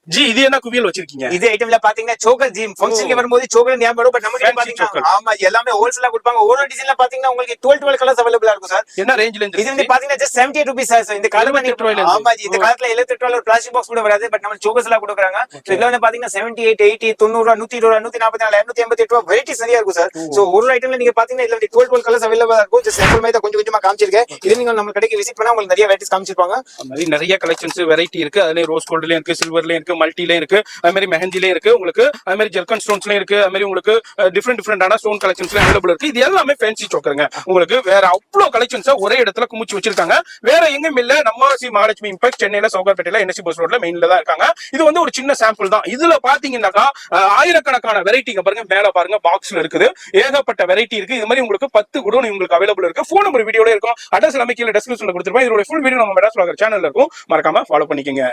G இது என்ன குவியல் வச்சிருக்கீங்க? இது ஐட்டம்ல பாத்தீங்கன்னா சோக்கர் ஜி ஃபங்க்ஷனுக்கு வரும்போது சோக்கர் ஞாபகம் வரும். பட் நமக்கு பாத்தீங்கன்னா ஆமா எல்லாமே ஹோல்சேலா கொடுப்பாங்க. ஒரு டிசைன்ல பாத்தீங்கன்னா உங்களுக்கு 12 கலர்ஸ் அவைலபிளா இருக்கும் சார். என்ன ரேஞ்ச்ல இருந்து? இது வந்து பாத்தீங்கன்னா just 78 rupees சார். இந்த காலத்துல ஆமா ஜி இந்த காலத்துல 78 ரூபாய்ல ஒரு பிளாஸ்டிக் பாக்ஸ் கூட வராது. பட் நம்ம சோக்கர்ஸ் எல்லாம் கொடுக்குறாங்க. சோ இதுல வந்து பாத்தீங்கன்னா 78 80 90 120 144 288 ரூபாய் வெரைட்டி சரியா இருக்கும் சார். சோ ஒரு ஐட்டம்ல நீங்க பாத்தீங்கன்னா இதுல 12 கலர்ஸ் அவைலபிளா இருக்கும். ஜஸ்ட் சாம்பிள் மாதிரி கொஞ்சம் கொஞ்சமா காமிச்சிருக்கேன். இது நீங்க நம்ம கடைக்கு விசிட் பண்ணா உங்களுக்கு நிறைய வெரைட்டிஸ் காமிச்சிருப்பாங்க. அந்த மாதிரி நிறைய கலெக்ஷன்ஸ் வெரைட்டி இருக்கு. அதுல ரோஸ் கோல்ட்லயும் இருக்கு, சில்வர்லயும் இருக்கு, மல்டிலயும் இருக்கு, அது மாதிரி மெஹந்திலயும் இருக்கு, உங்களுக்கு அது மாதிரி ஜெர்கன் ஸ்டோன்ஸ்லயும் இருக்கு, அது மாதிரி உங்களுக்கு டிஃபரெண்டான ஸ்டோன் கலெக்ஷன்ஸ்ல அவைலபிள் இருக்கு. இது எல்லாமே ஃபேன்சி சோக்கருங்க. உங்களுக்கு வேற அவ்வளவு கலெக்ஷன்ஸ் ஒரே இடத்துல குமிச்சு வச்சிருக்காங்க. வேற எங்கேயும் இல்ல. நம்ம ஸ்ரீ மகாலட்சுமி இம்பாக்ட் சென்னையில சௌகார்பேட்டையில என்எஸ்சி பஸ் ரோட்ல மெயின்ல தான் இருக்காங்க. இது வந்து ஒரு சின்ன சாம்பிள் தான். இதுல பாத்தீங்கன்னாக்கா ஆயிரக்கணக்கான வெரைட்டிங்க பாருங்க. மேல பாருங்க பாக்ஸ்ல இருக்குது, ஏகப்பட்ட வெரைட்டி இருக்கு. இது மாதிரி உங்களுக்கு 10 குடோன் உங்களுக்கு அவைலபிள் இருக்கு. ஃபோன் நம்பர் வீடியோல இருக்கும். அட்ரஸ் எல்லாமே கீழே டிஸ்கிரிப்ஷன்ல கொடுத்துருப்பேன். இதோட ஃபுல் வீடியோ நம்ம மெட்ராஸ் vlogger சேனல்ல இருக்கும். மறக்காம ஃபாலோ பண்ணிக்கங்க.